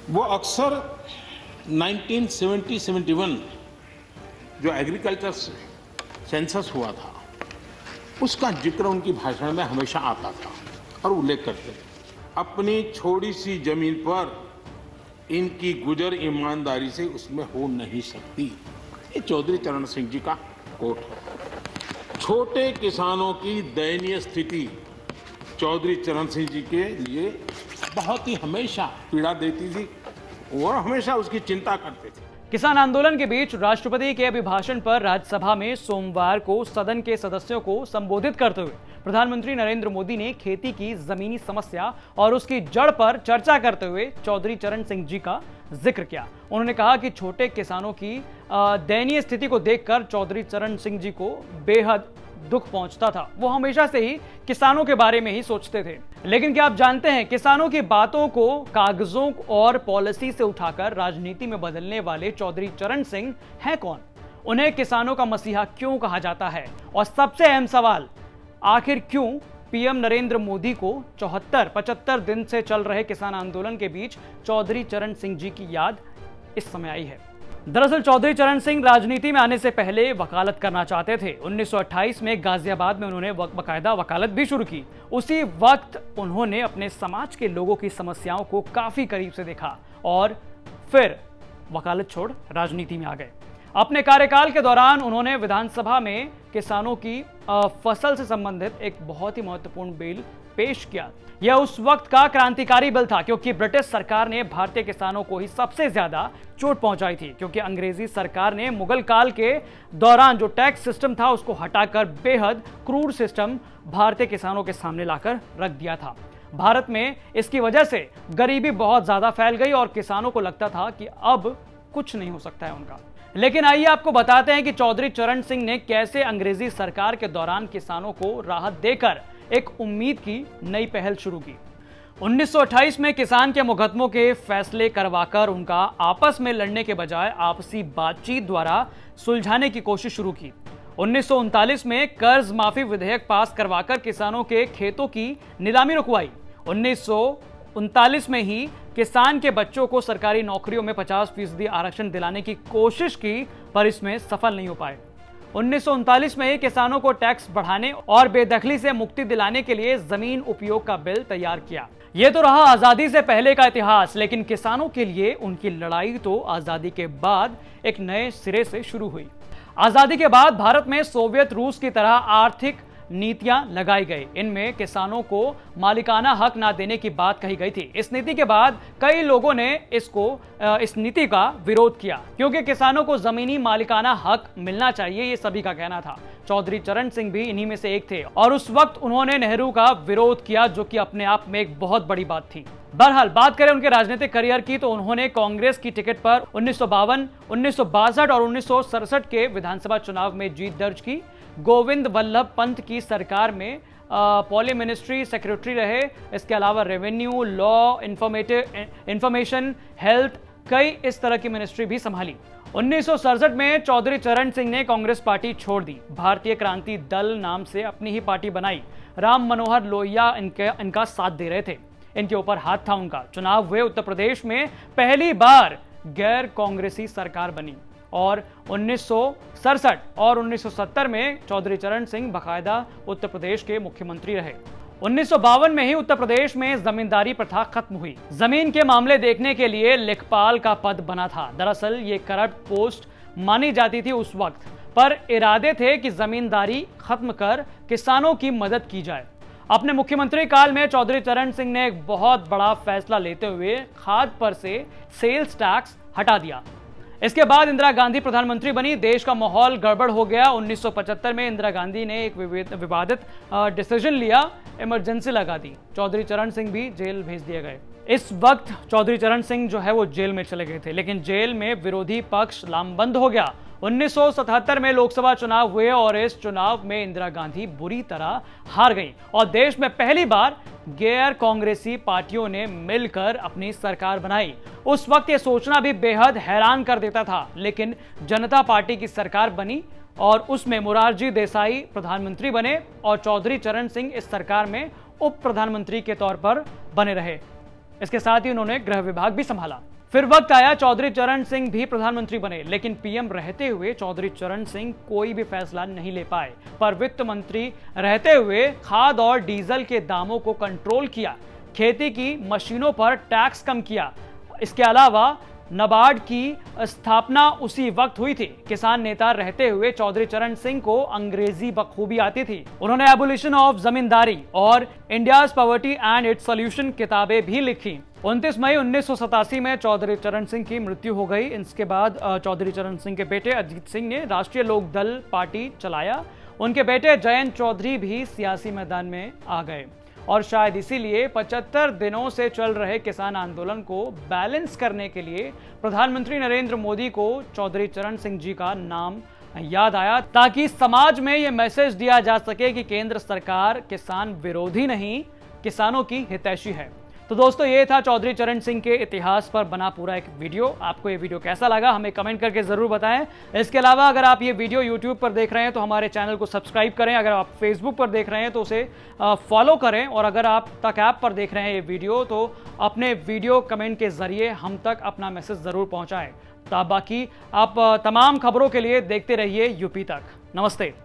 वो अक्सर 1970-71 जो एग्रीकल्चर सेंसस हुआ था उसका जिक्र उनकी भाषण में हमेशा आता था और उल्लेख करते थे। अपनी छोटी सी जमीन पर इनकी गुजर ईमानदारी से उसमें हो नहीं सकती। ये चौधरी चरण सिंह जी का कोट है। छोटे किसानों की दयनीय स्थिति चौधरी चरण सिंह जी के लिए बहुत ही हमेशा पीड़ा देती थी और हमेशा उसकी चिंता करते थे। किसान आंदोलन के बीच राष्ट्रपति के अभिभाषण पर राज्यसभा में सोमवार को सदन के सदस्यों को संबोधित करते हुए प्रधानमंत्री नरेंद्र मोदी ने खेती की जमीनी समस्या और उसकी जड़ पर चर्चा करते हुए चौधरी चरण सिंह जी का जिक्र किया। उन्होंने कहा कि छोटे किसानों की दयनीय स्थिति को देखकर चौधरी चरण सिंह जी को बेहद दुख पहुंचता था। वो हमेशा से ही किसानों के बारे में ही सोचते थे। लेकिन क्या आप जानते हैं किसानों की बातों को कागजों और पॉलिसी से उठाकर राजनीति में बदलने वाले चौधरी चरण सिंह हैं कौन? उन्हें किसानों का मसीहा क्यों कहा जाता है? और सबसे अहम सवाल, आखिर क्यों पीएम नरेंद्र मोदी को 75 दिन से चल रहे किसान आंदोलन के बीच चौधरी चरण सिंह जी की याद इस समय आई है? दरअसल चौधरी चरण सिंह राजनीति में आने से पहले वकालत करना चाहते थे। 1928 में गाजियाबाद में उन्होंने बाकायदा वकालत भी शुरू की। उसी वक्त उन्होंने अपने समाज के लोगों की समस्याओं को काफी करीब से देखा और फिर वकालत छोड़ राजनीति में आ गए। अपने कार्यकाल के दौरान उन्होंने विधानसभा में किसानों की फसल से संबंधित एक बहुत ही महत्वपूर्ण बिल पेश किया। यह उस वक्त का क्रांतिकारी बिल था क्योंकि ब्रिटिश सरकार ने भारतीय किसानों को ही सबसे ज्यादा चोट पहुंचाई थी, क्योंकि अंग्रेजी सरकार ने मुगल काल के दौरान जो टैक्स सिस्टम था उसको हटाकर बेहद क्रूर सिस्टम भारतीय किसानों के सामने लाकर रख दिया था। भारत में इसकी वजह से गरीबी बहुत ज्यादा फैल गई और किसानों को लगता था कि अब कुछ नहीं हो सकता है उनका। लेकिन आइए आपको बताते हैं कि चौधरी चरण सिंह ने कैसे अंग्रेजी सरकार के दौरान किसानों को राहत देकर एक उम्मीद की नई पहल शुरू की। 1928 में किसान के मुकदमों के फैसले करवाकर उनका आपस में लड़ने के बजाय आपसी बातचीत द्वारा सुलझाने की कोशिश शुरू की। 1939 में कर्ज माफी विधेयक पास करवाकर किसानों के खेतों की नीलामी रुकवाई। 1939 में ही किसान के बच्चों को सरकारी नौकरियों में 50% आरक्षण दिलाने की कोशिश की, पर इसमें सफल नहीं हो पाए। 1939 में ही किसानों को टैक्स बढ़ाने और बेदखली से मुक्ति दिलाने के लिए जमीन उपयोग का बिल तैयार किया। यह तो रहा आजादी से पहले का इतिहास, लेकिन किसानों के लिए उनकी लड़ाई तो आजादी के बाद एक नए सिरे से शुरू हुई। आजादी के बाद भारत में सोवियत रूस की तरह आर्थिक नीतियां लगाई गई। इनमें किसानों को मालिकाना हक ना देने की बात कही गई थी। इस नीति के बाद कई लोगों ने इस नीति का विरोध किया, क्योंकि किसानों को जमीनी मालिकाना हक मिलना चाहिए, ये सभी का कहना था। चौधरी चरण सिंह भी इन्हीं में से एक थे और उस वक्त उन्होंने नेहरू का विरोध किया, जो कि अपने आप में एक बहुत बड़ी बात थी। बहरहाल बात करें उनके राजनीतिक करियर की, तो उन्होंने कांग्रेस की टिकट पर 1952, 1962 और 1967 के विधानसभा चुनाव में जीत दर्ज की। गोविंद वल्लभ पंत की सरकार में पॉली मिनिस्ट्री सेक्रेटरी रहे। इसके अलावा रेवेन्यू, लॉ, इंफॉर्मेशन, हेल्थ, कई इस तरह की मिनिस्ट्री भी संभाली। 1967 में चौधरी चरण सिंह ने कांग्रेस पार्टी छोड़ दी। भारतीय क्रांति दल नाम से अपनी ही पार्टी बनाई। राम मनोहर लोहिया इनका साथ दे रहे थे, इनके ऊपर हाथ था उनका। चुनाव हुए, उत्तर प्रदेश में पहली बार गैर कांग्रेसी सरकार बनी और 1967 और 1970 में चौधरी चरण सिंह बाकायदा उत्तर प्रदेश के मुख्यमंत्री रहे। 1952 में ही उत्तर प्रदेश में जमींदारी प्रथा खत्म हुई। जमीन के मामले देखने के लिए लेखपाल का पद बना था। दरअसल ये करप्ट पोस्ट मानी जाती थी उस वक्त, पर इरादे थे कि जमींदारी खत्म कर किसानों की मदद की जाए। अपने मुख्यमंत्री काल में चौधरी चरण सिंह ने एक बहुत बड़ा फैसला लेते हुए खाद पर से सेल्स टैक्स हटा दिया। इसके बाद इंदिरा गांधी प्रधानमंत्री बनी। देश का माहौल गड़बड़ हो गया। 1975 में इंदिरा गांधी ने एक विवादित डिसीजन लिया, इमरजेंसी लगा दी। चौधरी चरण सिंह भी जेल भेज दिए गए। इस वक्त चौधरी चरण सिंह जो है वो जेल में चले गए थे, लेकिन जेल में विरोधी पक्ष लामबंद हो गया। 1977 में लोकसभा चुनाव हुए और इस चुनाव में इंदिरा गांधी बुरी तरह हार गई और देश में पहली बार गैर कांग्रेसी पार्टियों ने मिलकर अपनी सरकार बनाई। उस वक्त यह सोचना भी बेहद हैरान कर देता था, लेकिन जनता पार्टी की सरकार बनी और उसमें मोरारजी देसाई प्रधानमंत्री बने और चौधरी चरण सिंह इस सरकार में उप प्रधानमंत्री के तौर पर बने रहे। इसके साथ ही उन्होंने गृह विभाग भी संभाला। फिर वक्त आया चौधरी चरण सिंह भी प्रधानमंत्री बने, लेकिन पीएम रहते हुए चौधरी चरण सिंह कोई भी फैसला नहीं ले पाए। पर वित्त मंत्री रहते हुए खाद और डीजल के दामों को कंट्रोल किया, खेती की मशीनों पर टैक्स कम किया। इसके अलावा नाबार्ड की स्थापना उसी वक्त हुई थी। किसान नेता रहते हुए चौधरी चरण सिंह को अंग्रेजी बखूबी आती थी। उन्होंने एबोलिशन ऑफ जमींदारी और India's poverty and it's solution किताबें भी लिखी। 29 मई 1987 में चौधरी चरण सिंह की मृत्यु हो गई। इसके बाद चौधरी चरण सिंह के बेटे अजीत सिंह ने राष्ट्रीय लोक दल पार्टी चलाया। उनके बेटे जयंत चौधरी भी सियासी मैदान में आ गए और शायद इसीलिए 75 दिनों से चल रहे किसान आंदोलन को बैलेंस करने के लिए प्रधानमंत्री नरेंद्र मोदी को चौधरी चरण सिंह जी का नाम याद आया, ताकि समाज में यह मैसेज दिया जा सके कि केंद्र सरकार किसान विरोधी नहीं, किसानों की हितैषी है। तो दोस्तों, ये था चौधरी चरण सिंह के इतिहास पर बना पूरा एक वीडियो। आपको ये वीडियो कैसा लगा हमें कमेंट करके जरूर बताएं। इसके अलावा अगर आप ये वीडियो YouTube पर देख रहे हैं तो हमारे चैनल को सब्सक्राइब करें। अगर आप Facebook पर देख रहे हैं तो उसे फॉलो करें, और अगर आप तक ऐप पर देख रहे हैं ये वीडियो तो अपने वीडियो कमेंट के जरिए हम तक अपना मैसेज जरूर पहुंचाएं। तो बाकी आप तमाम खबरों के लिए देखते रहिए यूपी तक। नमस्ते।